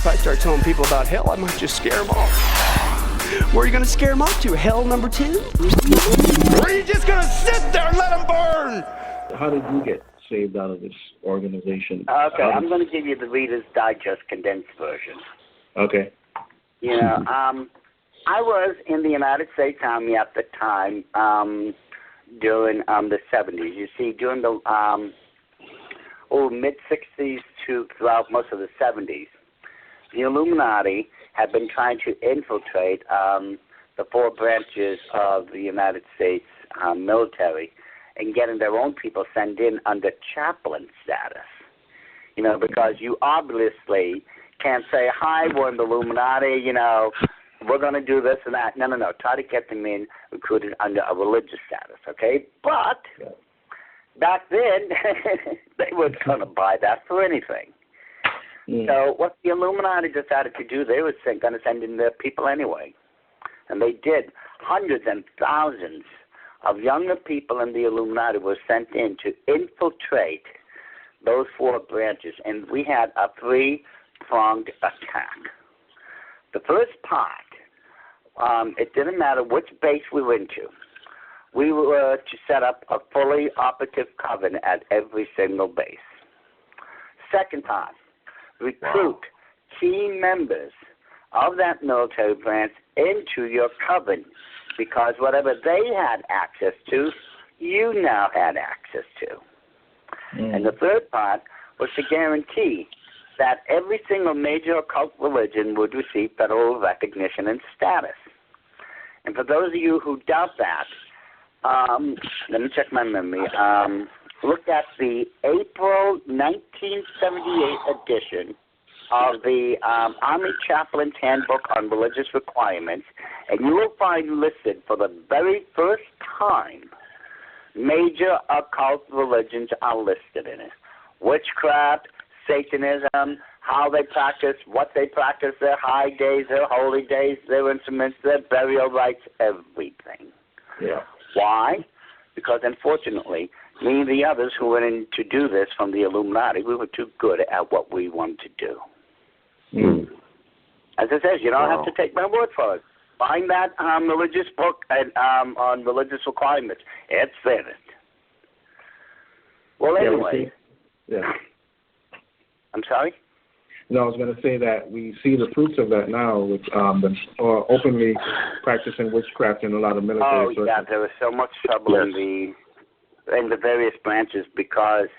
If I start telling people about hell, I might just scare them off. Where are you going to scare them off to? Hell number 2? Or are you just going to sit there and let them burn? How did you get saved out of this organization? Okay, I'm going to give you the Reader's Digest condensed version. Okay. You know, I was in the United States Army at the time during the 70s. You see, during the mid-60s to throughout most of the 70s, the Illuminati had been trying to infiltrate the 4 branches of the United States military and getting their own people sent in under chaplain status. You know, because you obviously can't say, hi, we're in the Illuminati, you know, we're going to do this and that. No. Try to get them in recruited under a religious status, okay? But back then, they weren't going to buy that for anything. So what the Illuminati decided to do, they were going to send in their people anyway. And they did. Hundreds and thousands of younger people in the Illuminati were sent in to infiltrate those 4 branches. And we had a 3-pronged attack. The first part, it didn't matter which base we went to. We were to set up a fully operative coven at every single base. Second part, recruit key members of that military branch into your coven, because whatever they had access to, you now had access to. And the third part was to guarantee that every single major occult religion would receive federal recognition and status. And for those of you who doubt that, let me check my memory. Look at the April 1978 edition of the Army Chaplain's Handbook on Religious Requirements, and you will find listed for the very first time major occult religions are listed in it. Witchcraft, Satanism, how they practice, what they practice, their high days, their holy days, their instruments, their burial rites, everything. Yeah. Why? Because unfortunately, me and the others who went in to do this from the Illuminati, we were too good at what we wanted to do. As I said, you don't have to take my word for it. Find that religious book on religious requirements. It's in it. Well, anyway. I'm sorry? No, I was going to say that we see the fruits of that now with openly practicing witchcraft in a lot of military circles. Yeah, there was so much trouble in the various branches because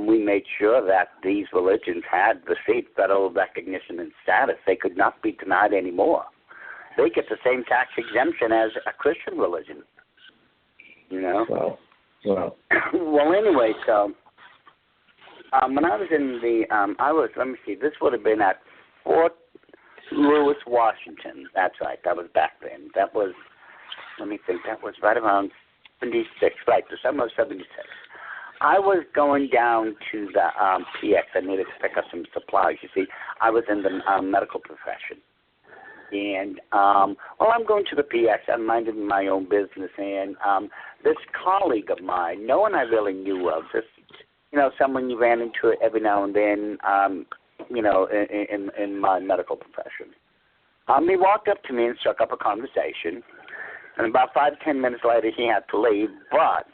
we made sure that these religions had received federal recognition and status. They could not be denied anymore. They get the same tax exemption as a Christian religion. You know? Wow. Well, anyway, so when I was in the, let me see, this would have been at Fort Lewis, Washington. That's right, that was back then. That was, let me think, that was right around 76, right, December of 76. I was going down to the PX. I needed to pick up some supplies. You see, I was in the medical profession. And, I'm going to the PX. I'm minding my own business. And this colleague of mine, no one I really knew of, just, someone you ran into every now and then, in my medical profession. He walked up to me and struck up a conversation. And about 5 to 10 minutes later, he had to leave. But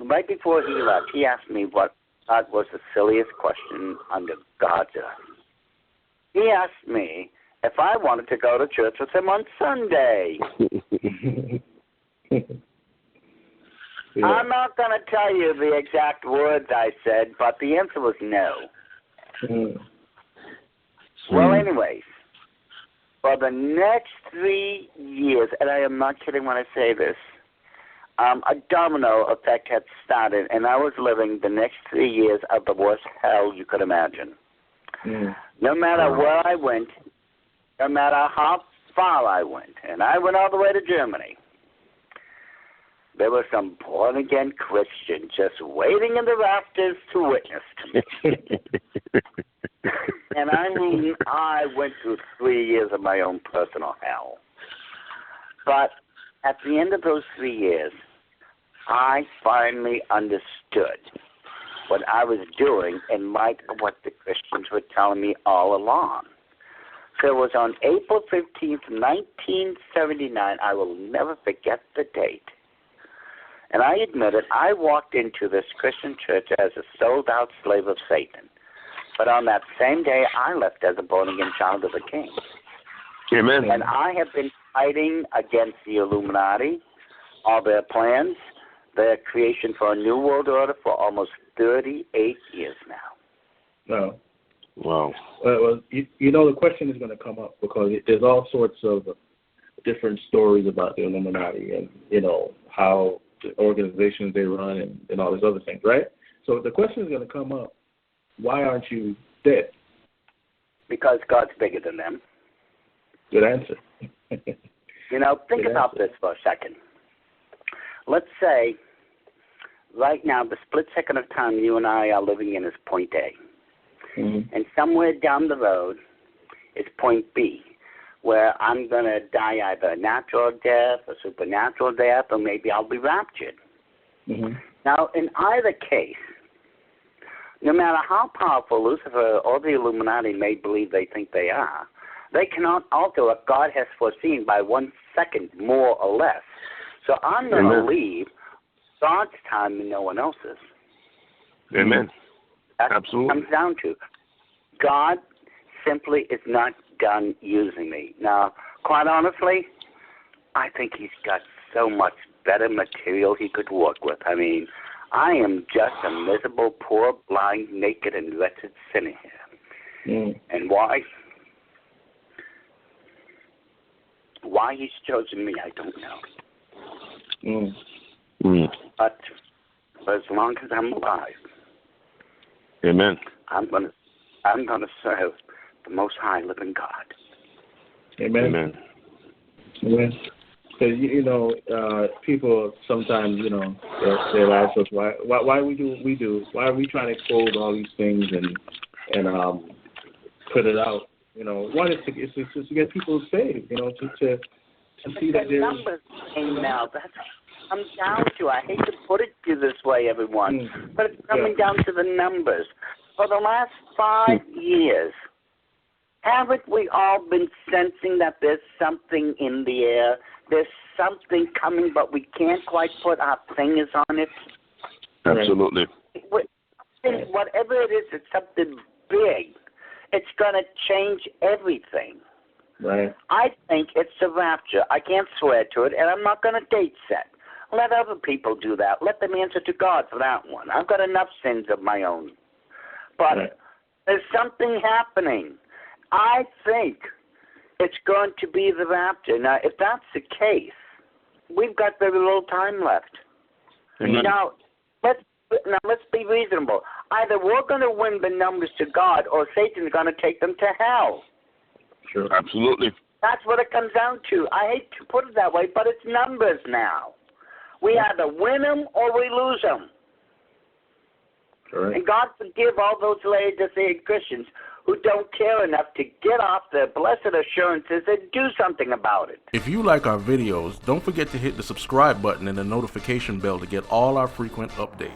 right before he left, he asked me what was the silliest question under God's earth. He asked me if I wanted to go to church with him on Sunday. I'm not going to tell you the exact words I said, but the answer was no. Well, anyways, for the next 3 years, and I am not kidding when I say this, a domino effect had started, and I was living the next 3 years of the worst hell you could imagine. No matter where I went, no matter how far I went, and I went all the way to Germany, there were some born-again Christians just waiting in the rafters to witness to me. And I mean, I went through 3 years of my own personal hell. But at the end of those 3 years, I finally understood what I was doing in light of what the Christians were telling me all along. So it was on April 15th, 1979. I will never forget the date. And I admit it, I walked into this Christian church as a sold-out slave of Satan. But on that same day, I left as a born-again child of the King. Amen. And I have been fighting against the Illuminati, all their plans, their creation for a new world order for almost 38 years now. No. Wow. Well, you know, the question is going to come up because there's all sorts of different stories about the Illuminati and, you know, how the organizations they run and all these other things, right? So the question is going to come up, why aren't you dead? Because God's bigger than them. Good answer. You know, think about this for a second. Let's say right now the split second of time you and I are living in is point A. Mm-hmm. And somewhere down the road is point B, where I'm going to die either a natural death, a supernatural death, or maybe I'll be raptured. Mm-hmm. Now, in either case, no matter how powerful Lucifer or the Illuminati may believe they think they are, they cannot alter what God has foreseen by 1 second, more or less. So I'm going to leave God's time and no one else's. Amen. That's Absolutely. what it comes down to. God simply is not done using me. Now, quite honestly, I think he's got so much better material he could work with. I mean, I am just a miserable, poor, blind, naked, and wretched sinner here. Mm. And why? Why he's chosen me, I don't know. Mm. Mm. But for as long as I'm alive, Amen. I'm gonna serve the Most High Living God. Amen. Amen. Amen. Because you know, people sometimes, you know, they'll ask us why we do what we do. Why are we trying to expose all these things and put it out? You know, one is to get people saved. You know, to see that the numbers came now. That's what it comes down to. I hate to put it to you this way, everyone, but it's coming down to the numbers. For the last 5 years, haven't we all been sensing that there's something in the air? There's something coming, but we can't quite put our fingers on it? Absolutely. Whatever it is, it's something big. It's going to change everything. Right. I think it's the rapture. I can't swear to it, and I'm not going to date set. Let other people do that. Let them answer to God for that one. I've got enough sins of my own. But there's something happening. I think it's going to be the rapture. Now, if that's the case, we've got very little time left. Amen. Now, let's be reasonable. Either we're going to win the numbers to God, or Satan's going to take them to hell. Sure. Absolutely. That's what it comes down to. I hate to put it that way, but it's numbers now. We either win them or we lose them. Correct. And God forgive all those Laodicean Christians who don't care enough to get off their blessed assurances and do something about it. If you like our videos, don't forget to hit the subscribe button and the notification bell to get all our frequent updates.